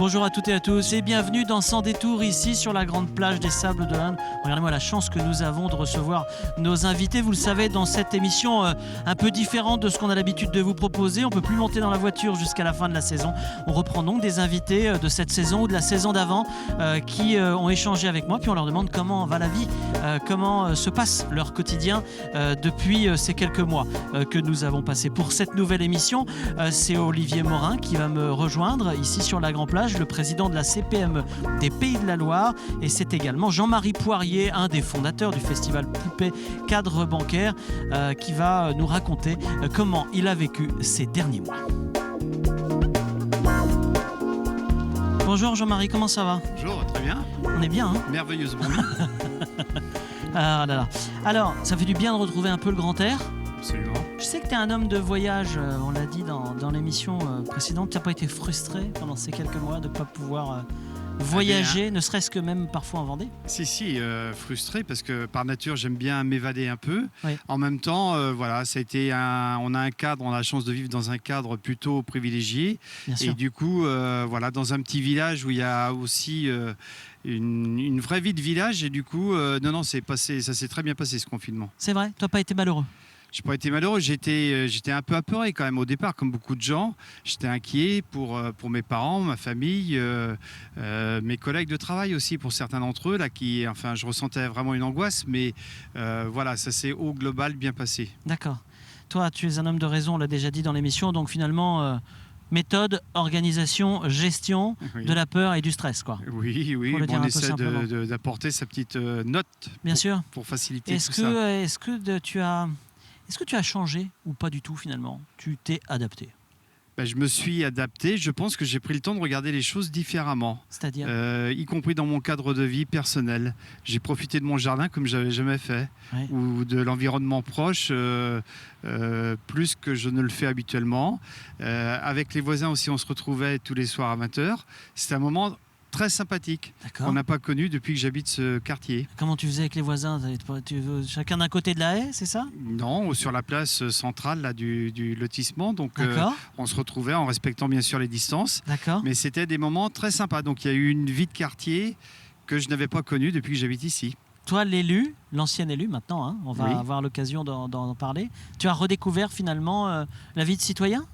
Bonjour à toutes et à tous et bienvenue dans Sans Détour ici sur la grande plage des Sables d'Olonne. Regardez-moi la chance que nous avons de recevoir nos invités. Vous le savez, dans cette émission un peu différente de ce qu'on a l'habitude de vous proposer, on ne peut plus monter dans la voiture jusqu'à la fin de la saison. On reprend donc des invités de cette saison ou de la saison d'avant qui ont échangé avec moi, puis on leur demande comment va la vie, comment se passe leur quotidien depuis ces quelques mois que nous avons passés. Pour cette nouvelle émission, c'est Olivier Morin qui va me rejoindre ici sur la grande plage, le président de la CPME des Pays de la Loire, et c'est également Jean-Marie Poirier, un des fondateurs du festival Poupée Cadre Bancaire, qui va nous raconter comment il a vécu ces derniers mois. Bonjour Jean-Marie, comment ça va ? Bonjour, très bien. On est bien, hein ? Merveilleusement. Ah là là. Alors, ça fait du bien de retrouver un peu le grand air. Absolument. Je sais que tu es un homme de voyage, on l'a dit dans l'émission précédente. Tu n'as pas été frustré pendant ces quelques mois de ne pas pouvoir voyager, ne serait-ce que même parfois en Vendée ? Si, frustré parce que par nature j'aime bien m'évader un peu. Oui. En même temps, voilà, ça a été on a un cadre, on a la chance de vivre dans un cadre plutôt privilégié. Bien sûr. Et du coup, voilà, dans un petit village où il y a aussi une vraie vie de village. Et du coup, non, ça s'est très bien passé ce confinement. C'est vrai, tu n'as pas été malheureux ? Je n'ai pas été malheureux, j'étais un peu apeuré quand même au départ, comme beaucoup de gens. J'étais inquiet pour mes parents, ma famille, mes collègues de travail aussi, pour certains d'entre eux, là, je ressentais vraiment une angoisse, mais voilà, ça s'est au global bien passé. D'accord. Toi, tu es un homme de raison, on l'a déjà dit dans l'émission, donc finalement, méthode, organisation, gestion Oui. de la peur et du stress, quoi. Oui, Pour le dire un on peu essaie simplement. d'apporter sa petite note Bien sûr. pour faciliter Est-ce tout ça. que tu as changé ou pas du tout finalement ? Tu t'es adapté ? Je me suis adapté, je pense que j'ai pris le temps de regarder les choses différemment. C'est-à-dire ? Y compris dans mon cadre de vie personnel. J'ai profité de mon jardin comme j'avais jamais fait, Ouais. ou de l'environnement proche, plus que je ne le fais habituellement. Avec les voisins aussi, on se retrouvait tous les soirs à 20h. C'était un moment très sympathique D'accord. qu'on n'a pas connu depuis que j'habite ce quartier. Comment tu faisais avec les voisins ? Chacun d'un côté de la haie, c'est ça ? Non, sur la place centrale là, du lotissement. Donc D'accord. on se retrouvait en respectant bien sûr les distances. D'accord. Mais c'était des moments très sympas. Donc il y a eu une vie de quartier que je n'avais pas connue depuis que j'habite ici. Toi, l'élu, l'ancien élu maintenant, hein, on va Oui. avoir l'occasion d'en parler. Tu as redécouvert finalement la vie de citoyen ?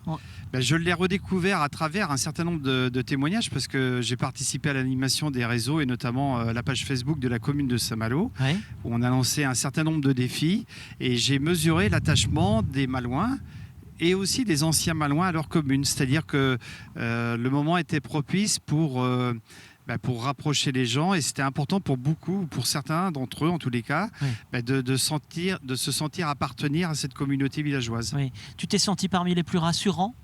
Je l'ai redécouvert à travers un certain nombre de témoignages parce que j'ai participé à l'animation des réseaux et notamment la page Facebook de la commune de Saint-Malo Oui. où on a lancé un certain nombre de défis et j'ai mesuré l'attachement des Malouins et aussi des anciens Malouins à leur commune. C'est-à-dire que le moment était propice pour rapprocher les gens et c'était important pour beaucoup, pour certains d'entre eux en tous les cas, Oui. de se sentir appartenir à cette communauté villageoise. Oui. Tu t'es senti parmi les plus rassurants ?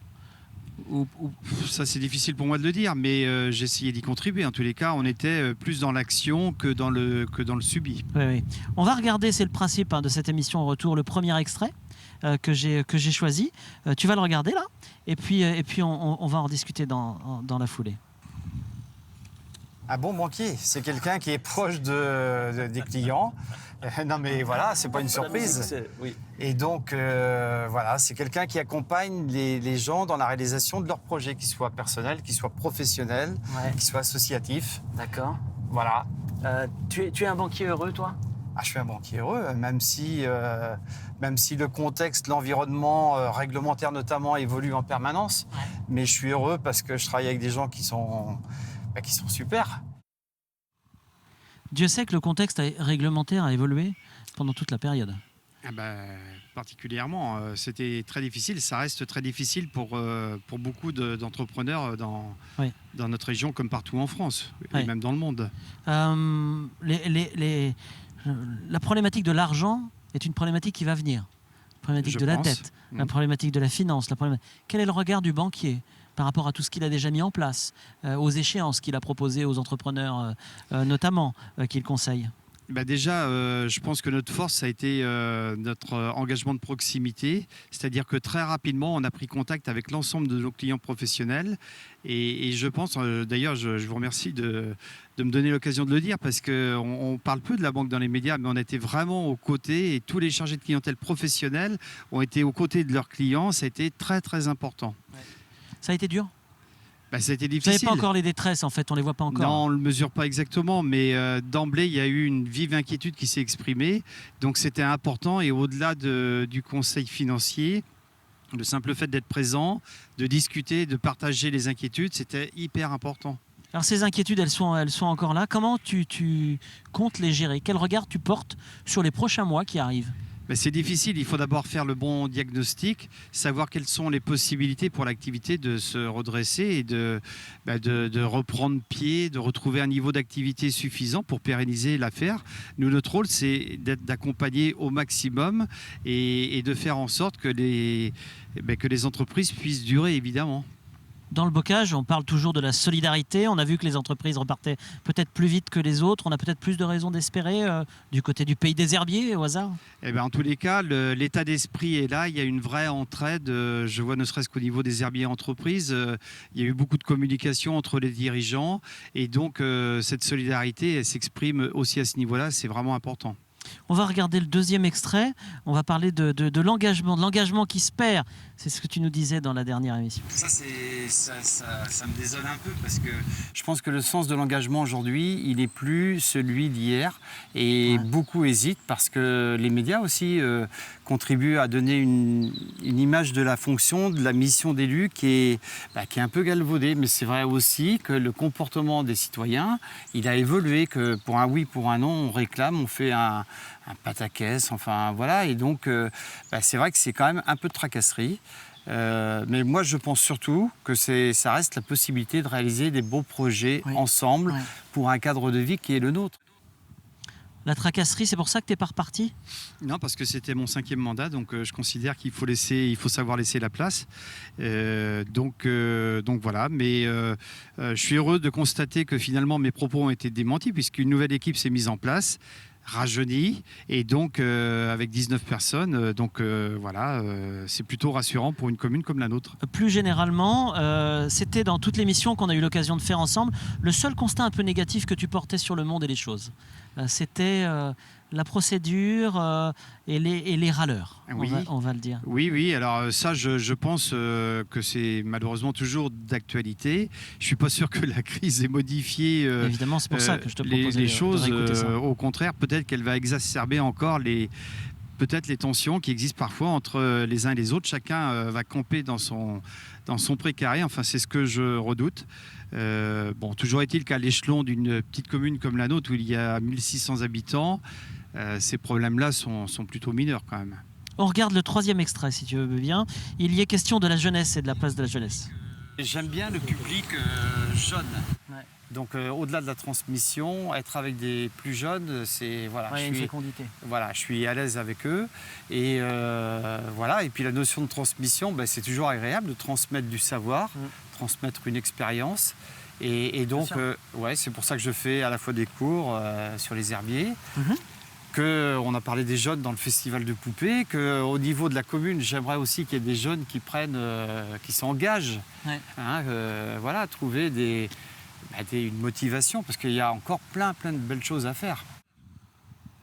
Ça c'est difficile pour moi de le dire, mais j'ai essayé d'y contribuer. En tous les cas, on était plus dans l'action que dans le subi. Oui. On va regarder, c'est le principe de cette émission au retour, le premier extrait que j'ai choisi. Tu vas le regarder là, et puis on va en discuter dans la foulée. Un bon banquier, c'est quelqu'un qui est proche des clients. Non mais voilà, c'est pas une surprise. Oui. Et donc voilà, c'est quelqu'un qui accompagne les gens dans la réalisation de leurs projets, qu'ils soient personnels, qu'ils soient professionnels, Ouais. qu'ils soient associatifs. D'accord. Voilà. Tu es un banquier heureux, toi ? Je suis un banquier heureux, même si le contexte, l'environnement réglementaire notamment évolue en permanence. Ouais. Mais je suis heureux parce que je travaille avec des gens qui sont super. Dieu sait que le contexte réglementaire a évolué pendant toute la période. Particulièrement, c'était très difficile. Ça reste très difficile pour beaucoup d'entrepreneurs dans notre région comme partout en France et même dans le monde. La problématique de l'argent est une problématique qui va venir. La problématique de la dette, la problématique de la finance. Quel est le regard du banquier par rapport à tout ce qu'il a déjà mis en place, aux échéances qu'il a proposées aux entrepreneurs, notamment, qu'il conseille ? Déjà, je pense que notre force, ça a été notre engagement de proximité. C'est-à-dire que très rapidement, on a pris contact avec l'ensemble de nos clients professionnels. Et je pense, d'ailleurs, je vous remercie de me donner l'occasion de le dire, parce qu'on parle peu de la banque dans les médias, mais on a été vraiment aux côtés, et tous les chargés de clientèle professionnels ont été aux côtés de leurs clients. Ça a été très, très important. Ça a été dur ? Ça a été Vous n'avez difficile. pas encore les détresses, en fait, on ne les voit pas encore. Non, on ne le mesure pas exactement, mais d'emblée, il y a eu une vive inquiétude qui s'est exprimée. Donc c'était important et au-delà du conseil financier, le simple fait d'être présent, de discuter, de partager les inquiétudes, c'était hyper important. Alors ces inquiétudes, elles sont encore là. Comment tu comptes les gérer? Quel regard tu portes sur les prochains mois qui arrivent? C'est difficile, il faut d'abord faire le bon diagnostic, savoir quelles sont les possibilités pour l'activité de se redresser et de reprendre pied, de retrouver un niveau d'activité suffisant pour pérenniser l'affaire. Nous, notre rôle, c'est d'accompagner au maximum et de faire en sorte que les entreprises puissent durer, évidemment. Dans le bocage, on parle toujours de la solidarité. On a vu que les entreprises repartaient peut-être plus vite que les autres. On a peut-être plus de raisons d'espérer du côté du pays des herbiers, au hasard. En tous les cas, l'état d'esprit est là. Il y a une vraie entraide. Je vois ne serait-ce qu'au niveau des herbiers entreprises, il y a eu beaucoup de communication entre les dirigeants. Et donc, cette solidarité, elle s'exprime aussi à ce niveau-là. C'est vraiment important. On va regarder le deuxième extrait. On va parler de l'engagement qui se perd. C'est ce que tu nous disais dans la dernière émission. Ça me désole un peu parce que je pense que le sens de l'engagement aujourd'hui, il n'est plus celui d'hier. Et beaucoup hésitent parce que les médias aussi contribuent à donner une image de la fonction, de la mission d'élu qui est un peu galvaudée. Mais c'est vrai aussi que le comportement des citoyens, il a évolué, que pour un oui, pour un non, on réclame, on fait un pataquès, enfin voilà. Et donc, c'est vrai que c'est quand même un peu de tracasserie. Mais moi, je pense surtout que ça reste la possibilité de réaliser des beaux projets ensemble pour un cadre de vie qui est le nôtre. La tracasserie, c'est pour ça que tu n'es pas reparti? Non, parce que c'était mon 5e mandat, donc je considère qu'il faut savoir laisser la place. Donc voilà, mais je suis heureux de constater que finalement mes propos ont été démentis puisqu'une nouvelle équipe s'est mise en place, rajeunie, et donc avec 19 personnes. C'est plutôt rassurant pour une commune comme la nôtre. Plus généralement, c'était dans toutes les missions qu'on a eu l'occasion de faire ensemble. Le seul constat un peu négatif que tu portais sur le monde et les choses, c'était la procédure et les râleurs, on va le dire. Oui, alors ça, je pense que c'est malheureusement toujours d'actualité. Je ne suis pas sûr que la crise ait modifié évidemment, c'est pour ça que je te proposais les choses. de réécouter ça. Au contraire, peut-être qu'elle va exacerber encore les tensions qui existent parfois entre les uns et les autres. Chacun va camper dans son précaré. Enfin, c'est ce que je redoute. Toujours est-il qu'à l'échelon d'une petite commune comme la nôtre, où il y a 1600 habitants, ces problèmes-là sont plutôt mineurs quand même. On regarde le troisième extrait, si tu veux bien. Il y est question de la jeunesse et de la place de la jeunesse. J'aime bien le public jeune. Ouais. Donc au-delà de la transmission, être avec des plus jeunes, c'est une fécondité. Je suis à l'aise avec eux et Et puis la notion de transmission, c'est toujours agréable de transmettre du savoir, transmettre une expérience. Et donc c'est pour ça que je fais à la fois des cours sur les herbiers. On a parlé des jeunes dans le festival de poupées, qu'au niveau de la commune, j'aimerais aussi qu'il y ait des jeunes qui qui s'engagent, trouver une motivation, parce qu'il y a encore plein de belles choses à faire.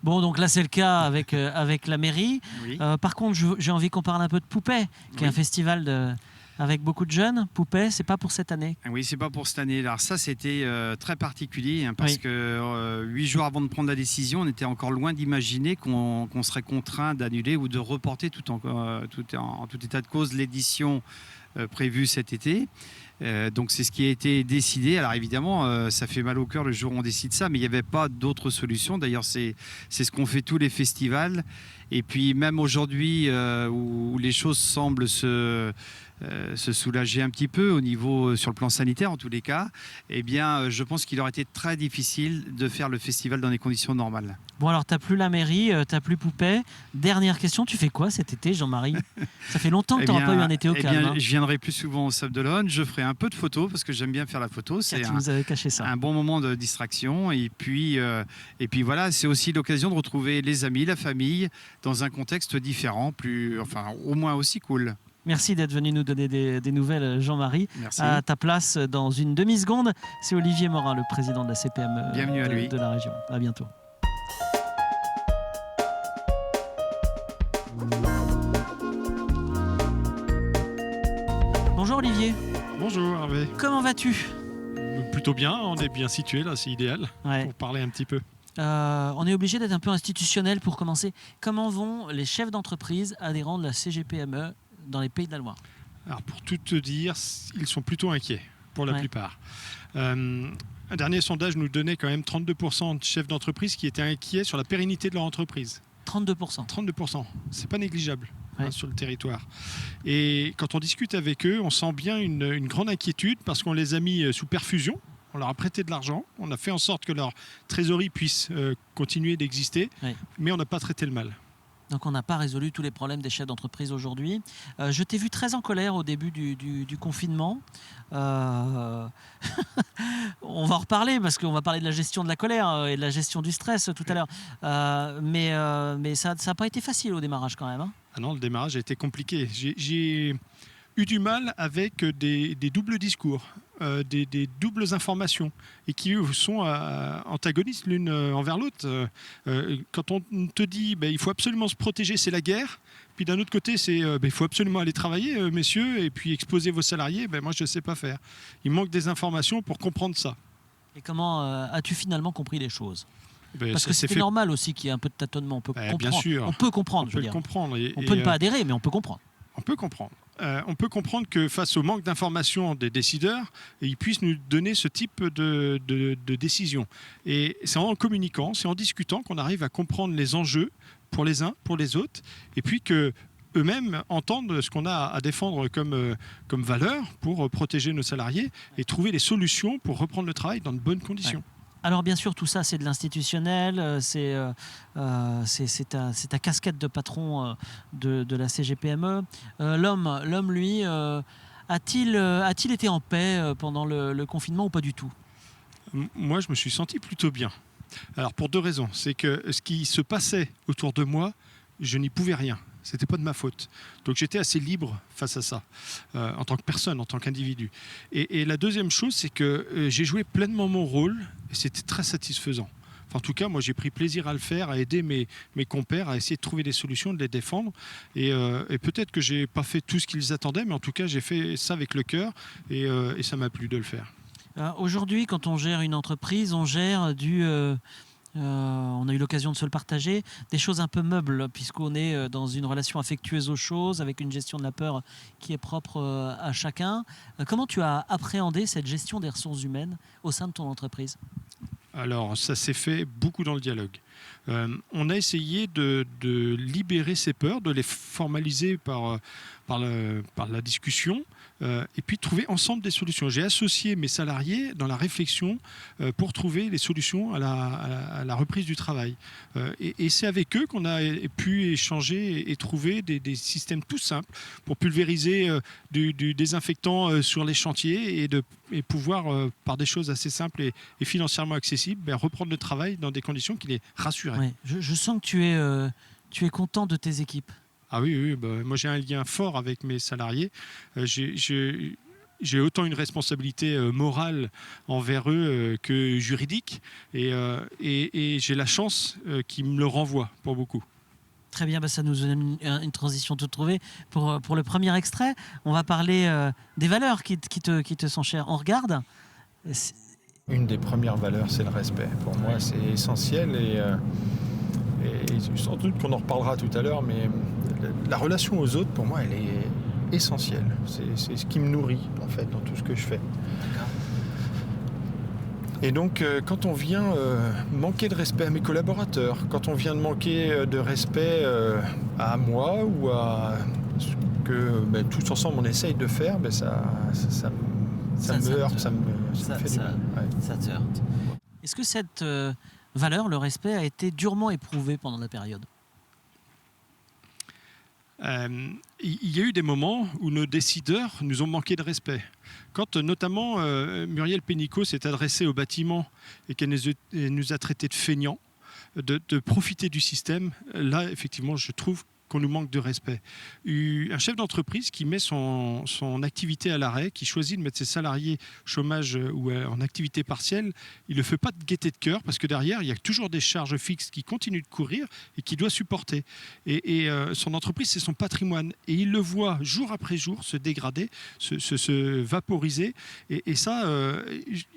Bon, donc là, c'est le cas avec la mairie. Oui. Par contre, j'ai envie qu'on parle un peu de Poupée, qui est un festival avec beaucoup de jeunes. Poupée, c'est pas pour cette année? Oui, c'est pas pour cette année. Alors ça, c'était très particulier parce que 8 jours avant de prendre la décision, on était encore loin d'imaginer qu'on serait contraint d'annuler ou de reporter en tout état de cause l'édition prévue cet été. Donc c'est ce qui a été décidé. Alors évidemment, ça fait mal au cœur le jour où on décide ça, mais il n'y avait pas d'autre solution. D'ailleurs, c'est ce qu'ont fait tous les festivals. Et puis même aujourd'hui, où les choses semblent se soulager un petit peu sur le plan sanitaire en tous les cas, je pense qu'il aurait été très difficile de faire le festival dans des conditions normales. Bon, alors tu n'as plus la mairie, tu n'as plus Poupée. Dernière question, tu fais quoi cet été, Jean-Marie? Ça fait longtemps que tu n'auras pas eu un été au calme. Je viendrai plus souvent au Sable d'Olonne, je ferai un peu de photos parce que j'aime bien faire la photo. Tu nous avais caché ça. Un bon moment de distraction. Et puis voilà, c'est aussi l'occasion de retrouver les amis, la famille, dans un contexte différent, au moins aussi cool. Merci d'être venu nous donner des nouvelles, Jean-Marie. Merci. À ta place, dans une demi-seconde, c'est Olivier Morin, le président de la CPM Bienvenue à lui. De la région. À bientôt. Bonjour Olivier. Bonjour Hervé. Comment vas-tu? Plutôt bien, on est bien situé là, c'est idéal Ouais. pour parler un petit peu. On est obligé d'être un peu institutionnel pour commencer. Comment vont les chefs d'entreprise adhérents de la CGPME dans les Pays de la Loire? Alors pour tout te dire, ils sont plutôt inquiets pour la Ouais. plupart. Un dernier sondage nous donnait quand même 32% de chefs d'entreprise qui étaient inquiets sur la pérennité de leur entreprise. 32%. 32%, c'est pas négligeable Ouais. sur le territoire. Et quand on discute avec eux, on sent bien une grande inquiétude parce qu'on les a mis sous perfusion, on leur a prêté de l'argent, on a fait en sorte que leur trésorerie puisse continuer d'exister, Ouais. mais on n'a pas traité le mal. Donc on n'a pas résolu tous les problèmes des chefs d'entreprise aujourd'hui. Je t'ai vu très en colère au début du confinement. On va en reparler parce qu'on va parler de la gestion de la colère et de la gestion du stress tout à l'heure. Mais ça n'a pas été facile au démarrage quand même. Hein. Ah non, le démarrage a été compliqué. J'ai eu du mal avec des doubles discours, des doubles informations, et qui sont antagonistes l'une envers l'autre. Quand on te dit il faut absolument se protéger, c'est la guerre, puis d'un autre côté c'est il faut absolument aller travailler, messieurs, et puis exposer vos salariés, moi je ne sais pas faire. Il manque des informations pour comprendre ça. Et comment as-tu finalement compris les choses? Parce Ça que s'est c'est fait. normal aussi qu'il y ait un peu de tâtonnement. On peut comprendre. Bien sûr. On peut comprendre, On je peut veux le dire. comprendre. On peut ne pas adhérer, mais on peut comprendre. On peut comprendre. On peut comprendre que face au manque d'informations des décideurs, ils puissent nous donner ce type de décision. Et c'est en communiquant, c'est en discutant qu'on arrive à comprendre les enjeux pour les uns, pour les autres, et puis que eux-mêmes entendent ce qu'on a à défendre comme valeur pour protéger nos salariés et trouver les solutions pour reprendre le travail dans de bonnes conditions. Ouais. Alors bien sûr, tout ça, c'est de l'institutionnel, c'est ta casquette de patron de la CGPME. L'homme, lui, a-t-il été en paix pendant le confinement ou pas du tout? Moi, je me suis senti plutôt bien. Alors pour deux raisons. C'est que ce qui se passait autour de moi, je n'y pouvais rien. C'était pas de ma faute. Donc j'étais assez libre face à ça, en tant que personne, en tant qu'individu. Et la deuxième chose, c'est que j'ai joué pleinement mon rôle et c'était très satisfaisant. Enfin, en tout cas, moi j'ai pris plaisir à le faire, à aider mes compères, à essayer de trouver des solutions, de les défendre. Et peut-être que j'ai pas fait tout ce qu'ils attendaient, mais en tout cas j'ai fait ça avec le cœur et ça m'a plu de le faire. Aujourd'hui, quand on gère une entreprise, on gère on a eu l'occasion de se le partager, des choses un peu meubles, puisqu'on est dans une relation affectueuse aux choses, avec une gestion de la peur qui est propre à chacun. Comment tu as appréhendé cette gestion des ressources humaines au sein de ton entreprise? Alors, ça s'est fait beaucoup dans le dialogue. On a essayé de libérer ces peurs, de les formaliser par la discussion, et puis de trouver ensemble des solutions. J'ai associé mes salariés dans la réflexion pour trouver les solutions à la reprise du travail. Et c'est avec eux qu'on a pu échanger et trouver des systèmes tout simples pour pulvériser du désinfectant sur les chantiers et pouvoir, par des choses assez simples et financièrement accessibles, reprendre le travail dans des conditions qui les rassuraient. Ouais, je sens que tu es content de tes équipes. Ah oui, moi j'ai un lien fort avec mes salariés. J'ai autant une responsabilité morale envers eux que juridique. Et j'ai la chance qu'ils me le renvoient pour beaucoup. Très bien, ça nous donne une transition toute trouvée. Pour le premier extrait, on va parler des valeurs qui te sont chères. On regarde. Une des premières valeurs, c'est le respect. Pour moi, c'est essentiel et sans doute qu'on en reparlera tout à l'heure, mais la relation aux autres, pour moi, elle est essentielle. C'est ce qui me nourrit, en fait, dans tout ce que je fais. Et donc, quand on vient manquer de respect à mes collaborateurs, quand on vient de manquer de respect à moi ou à ce que tous ensemble on essaye de faire, ça me heurte, ça me fait du mal. Ouais. Ça te heurte. Est-ce que cette valeur, le respect, a été durement éprouvée pendant la période? Il y a eu des moments où nos décideurs nous ont manqué de respect. Quand notamment Muriel Pénicaud s'est adressée au bâtiment et qu'elle nous a traités de feignants, de profiter du système, là effectivement je trouve qu'on nous manque de respect. Un chef d'entreprise qui met son activité à l'arrêt, qui choisit de mettre ses salariés au chômage ou en activité partielle, il ne le fait pas de gaieté de cœur parce que derrière, il y a toujours des charges fixes qui continuent de courir et qu'il doit supporter. Et son entreprise, c'est son patrimoine. Et il le voit jour après jour se dégrader, se vaporiser. Et ça,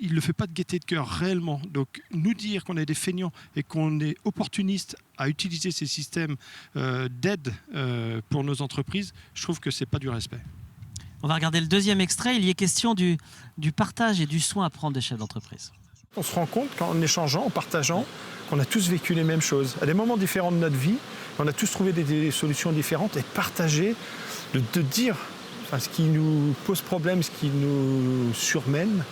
il ne le fait pas de gaieté de cœur réellement. Donc nous dire qu'on est des feignants et qu'on est opportuniste à utiliser ces systèmes d'aide pour nos entreprises, je trouve que c'est pas du respect. On va regarder le deuxième extrait. Il y est question du partage et du soin à prendre des chefs d'entreprise. On se rend compte qu'en échangeant, en partageant, qu'on a tous vécu les mêmes choses. À des moments différents de notre vie, on a tous trouvé des solutions différentes et partager, de dire ce qui nous pose problème, ce qui nous surmène,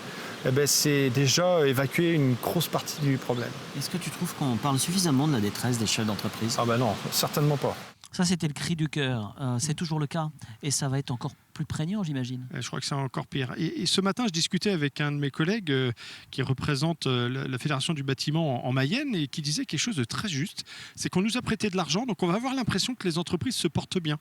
c'est déjà évacuer une grosse partie du problème. Est-ce que tu trouves qu'on parle suffisamment de la détresse des chefs d'entreprise ? Ah non, certainement pas. Ça, c'était le cri du cœur. C'est toujours le cas. Et ça va être encore plus prégnant, j'imagine. Je crois que c'est encore pire. Et ce matin, je discutais avec un de mes collègues qui représente la Fédération du bâtiment en Mayenne et qui disait quelque chose de très juste. C'est qu'on nous a prêté de l'argent, donc on va avoir l'impression que les entreprises se portent bien.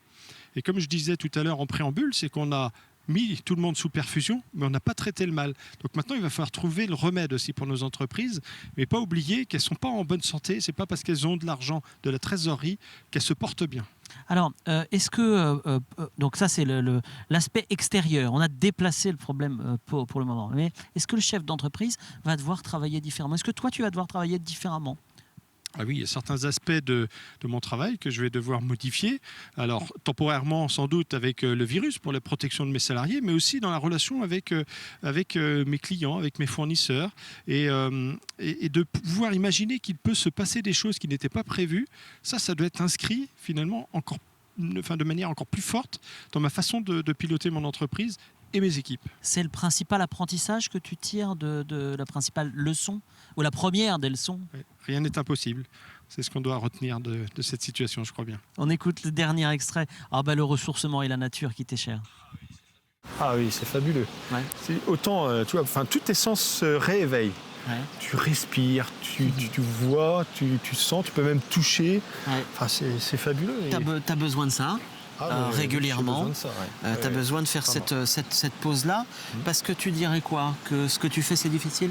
Et comme je disais tout à l'heure en préambule, c'est qu'on a mis tout le monde sous perfusion, mais on n'a pas traité le mal. Donc maintenant, il va falloir trouver le remède aussi pour nos entreprises, mais pas oublier qu'elles ne sont pas en bonne santé. Ce n'est pas parce qu'elles ont de l'argent, de la trésorerie, qu'elles se portent bien. Alors, est-ce que... donc ça, c'est l'aspect extérieur. On a déplacé le problème pour le moment. Mais est-ce que le chef d'entreprise va devoir travailler différemment ? Est-ce que toi, tu vas devoir travailler différemment ? Ah oui, il y a certains aspects de mon travail que je vais devoir modifier. Alors, temporairement, sans doute, avec le virus pour la protection de mes salariés, mais aussi dans la relation avec mes clients, avec mes fournisseurs. Et de pouvoir imaginer qu'il peut se passer des choses qui n'étaient pas prévues, ça doit être inscrit finalement de manière encore plus forte dans ma façon de piloter mon entreprise et mes équipes. C'est le principal apprentissage que tu tires de la principale leçon, ou la première des leçons ? Oui, rien n'est impossible. C'est ce qu'on doit retenir de cette situation, je crois bien. On écoute le dernier extrait. Le ressourcement et la nature qui t'est cher. Ah oui, c'est fabuleux. Ouais. C'est autant, tous tes sens se rééveillent. Ouais. Tu respires, tu vois, tu sens, tu peux même toucher. Ouais. C'est fabuleux. T'as besoin de ça régulièrement. T'as besoin de faire cette pause-là. Parce que tu dirais quoi ? Que ce que tu fais, c'est difficile ?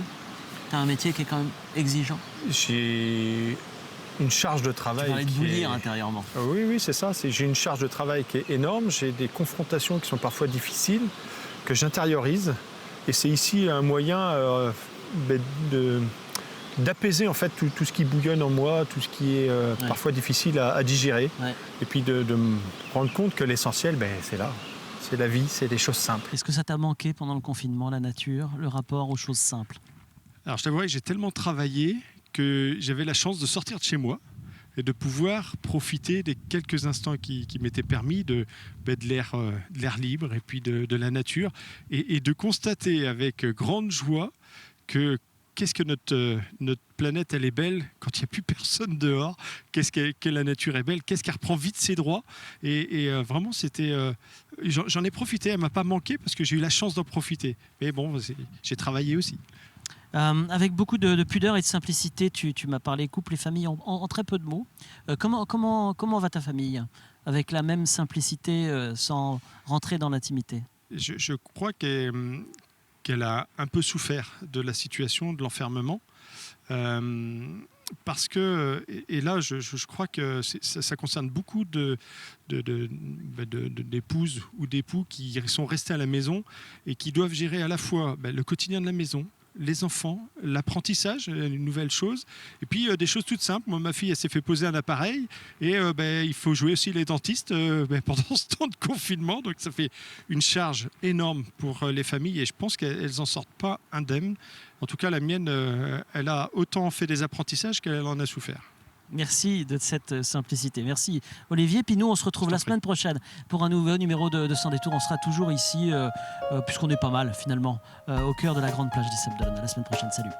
T'as un métier qui est quand même exigeant. J'ai une charge de travail. Tu parlais de bouillir intérieurement. Oui, c'est ça. J'ai une charge de travail qui est énorme. J'ai des confrontations qui sont parfois difficiles, que j'intériorise. Et c'est ici un moyen d'apaiser en fait tout ce qui bouillonne en moi, tout ce qui est parfois difficile à digérer. Ouais. Et puis de me rendre compte que l'essentiel, c'est là. C'est la vie, c'est des choses simples. Est-ce que ça t'a manqué pendant le confinement, la nature, le rapport aux choses simples ? Alors je t'avouerai que j'ai tellement travaillé que j'avais la chance de sortir de chez moi et de pouvoir profiter des quelques instants qui m'étaient permis de l'air libre et puis de la nature et de constater avec grande joie que qu'est-ce que notre planète elle est belle quand il n'y a plus personne dehors, que la nature est belle, qu'est-ce qu'elle reprend vite ses droits et vraiment c'était j'en ai profité, elle ne m'a pas manqué parce que j'ai eu la chance d'en profiter, mais bon j'ai travaillé aussi. Avec beaucoup de pudeur et de simplicité, tu m'as parlé couple et famille en très peu de mots. Comment va ta famille ? Avec la même simplicité, sans rentrer dans l'intimité. Je crois qu'elle a un peu souffert de la situation, de l'enfermement. Parce que, et là je crois que ça concerne beaucoup d'épouses ou d'époux qui sont restés à la maison et qui doivent gérer à la fois le quotidien de la maison, les enfants, l'apprentissage, une nouvelle chose, et puis des choses toutes simples. Moi, ma fille, elle s'est fait poser un appareil, et il faut jouer aussi les dentistes pendant ce temps de confinement, donc ça fait une charge énorme pour les familles, et je pense qu'elles n'en sortent pas indemnes. En tout cas, la mienne, elle a autant fait des apprentissages qu'elle en a souffert. Merci de cette simplicité. Merci Olivier. Puis nous, on se retrouve la semaine prochaine pour un nouveau numéro de Sans Détour. On sera toujours ici, puisqu'on est pas mal finalement, au cœur de la grande plage des Sables d'Olonne. À la semaine prochaine. Salut.